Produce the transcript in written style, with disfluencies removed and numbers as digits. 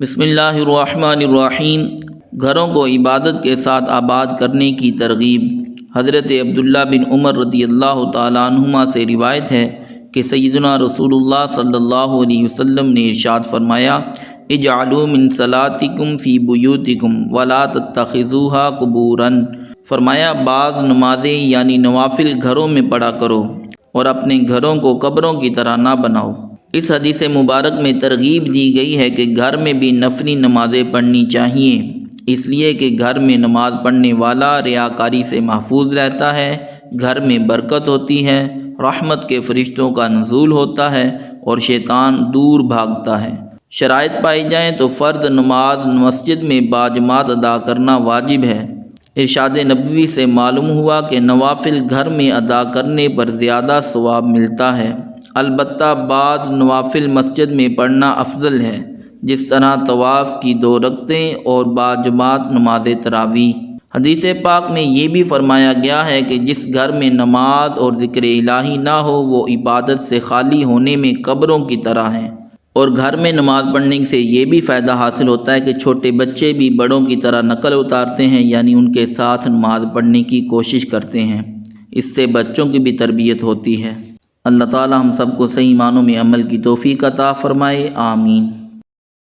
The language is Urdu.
بسم اللہ الرحمن الرحیم۔ گھروں کو عبادت کے ساتھ آباد کرنے کی ترغیب۔ حضرت عبداللہ بن عمر رضی اللہ تعالیٰ عنہما سے روایت ہے کہ سیدنا رسول اللہ صلی اللہ علیہ وسلم نے ارشاد فرمایا، اجعلوا من صلاتکم فی بیوتکم ولا تتخذوها قبورا۔ فرمایا بعض نمازیں یعنی نوافل گھروں میں پڑھا کرو اور اپنے گھروں کو قبروں کی طرح نہ بناؤ۔ اس حدیث مبارک میں ترغیب دی گئی ہے کہ گھر میں بھی نفلی نمازیں پڑھنی چاہیے، اس لیے کہ گھر میں نماز پڑھنے والا ریاکاری سے محفوظ رہتا ہے، گھر میں برکت ہوتی ہے، رحمت کے فرشتوں کا نزول ہوتا ہے اور شیطان دور بھاگتا ہے۔ شرائط پائی جائیں تو فرض نماز مسجد میں باجماعت ادا کرنا واجب ہے۔ ارشاد نبوی سے معلوم ہوا کہ نوافل گھر میں ادا کرنے پر زیادہ ثواب ملتا ہے، البتہ بعض نوافل مسجد میں پڑھنا افضل ہے، جس طرح طواف کی 2 رکعتیں اور باجماعت نماز تراویح۔ حدیث پاک میں یہ بھی فرمایا گیا ہے کہ جس گھر میں نماز اور ذکر الہی نہ ہو وہ عبادت سے خالی ہونے میں قبروں کی طرح ہیں۔ اور گھر میں نماز پڑھنے سے یہ بھی فائدہ حاصل ہوتا ہے کہ چھوٹے بچے بھی بڑوں کی طرح نقل اتارتے ہیں، یعنی ان کے ساتھ نماز پڑھنے کی کوشش کرتے ہیں، اس سے بچوں کی بھی تربیت ہوتی ہے۔ اللہ تعالی ہم سب کو صحیح معنوں میں عمل کی توفیق عطا فرمائے، آمین۔